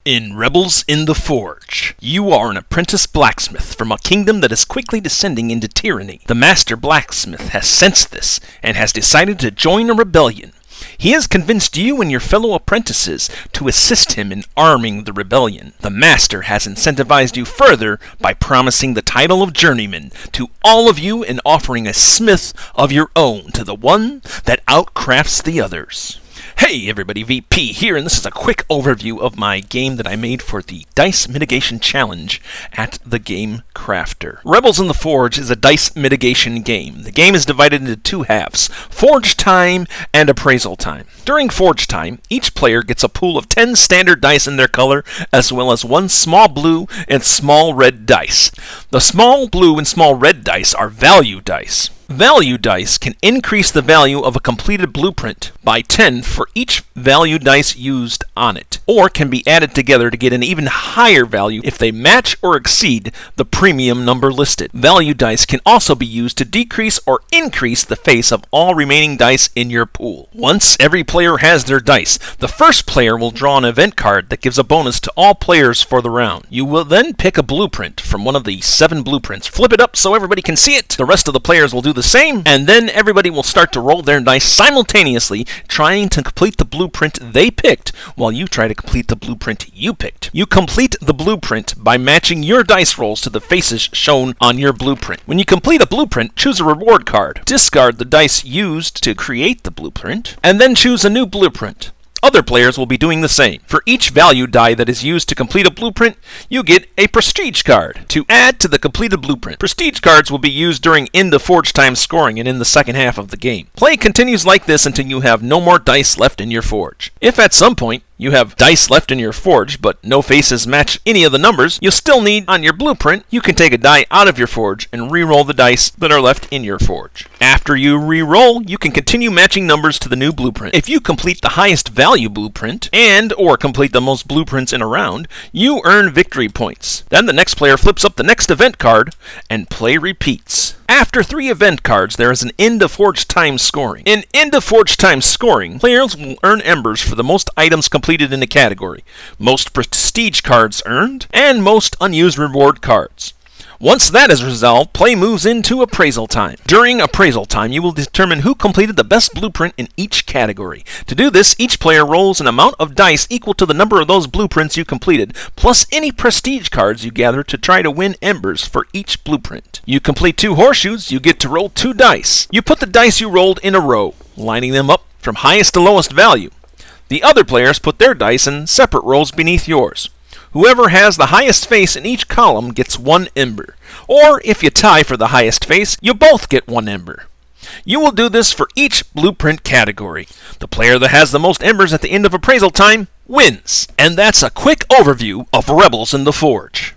In Rebels in the Forge, you are an apprentice blacksmith from a kingdom that is quickly descending into tyranny. The master blacksmith has sensed this and has decided to join a rebellion. He has convinced you and your fellow apprentices to assist him in arming the rebellion. The master has incentivized you further by promising the title of journeyman to all of you and offering a smith of your own to the one that outcrafts the others. Hey everybody, VP here, and this is a quick overview of my game that I made for the Dice Mitigation Challenge at the Game Crafter. Rebels in the Forge is a dice mitigation game. The game is divided into two halves, Forge Time and Appraisal Time. During Forge Time, each player gets a pool of 10 standard dice in their color, as well as one small blue and small red dice. The small blue and small red dice are value dice. Value dice can increase the value of a completed blueprint by 10 for each value dice used on it, or can be added together to get an even higher value if they match or exceed the premium number listed. Value dice can also be used to decrease or increase the face of all remaining dice in your pool. Once every player has their dice, the first player will draw an event card that gives a bonus to all players for the round. You will then pick a blueprint from one of the 7 blueprints, flip it up so everybody can see it. The rest of the players will do the same, and then everybody will start to roll their dice simultaneously, trying to complete the blueprint they picked while you try to complete the blueprint you picked. You complete the blueprint by matching your dice rolls to the faces shown on your blueprint. When you complete a blueprint, choose a reward card. Discard the dice used to create the blueprint, and then choose a new blueprint. Other players will be doing the same. For each value die that is used to complete a blueprint, you get a prestige card to add to the completed blueprint. Prestige cards will be used during end of Forge Time scoring and in the second half of the game. Play continues like this until you have no more dice left in your forge. If at some point you have dice left in your forge, but no faces match any of the numbers you still need on your blueprint, you can take a die out of your forge and re-roll the dice that are left in your forge. After you re-roll, you can continue matching numbers to the new blueprint. If you complete the highest value blueprint, or complete the most blueprints in a round, you earn victory points. Then the next player flips up the next event card, and play repeats. After 3 event cards, there is an end of Forge Time scoring. In end of Forge Time scoring, players will earn embers for the most items completed in a category, most prestige cards earned, and most unused reward cards. Once that is resolved, play moves into Appraisal Time. During Appraisal Time, you will determine who completed the best blueprint in each category. To do this, each player rolls an amount of dice equal to the number of those blueprints you completed, plus any prestige cards you gather to try to win embers for each blueprint. You complete 2 horseshoes, you get to roll 2 dice. You put the dice you rolled in a row, lining them up from highest to lowest value. The other players put their dice in separate rows beneath yours. Whoever has the highest face in each column gets 1 ember. Or, if you tie for the highest face, you both get 1 ember. You will do this for each blueprint category. The player that has the most embers at the end of Appraisal Time wins. And that's a quick overview of Rebels in the Forge.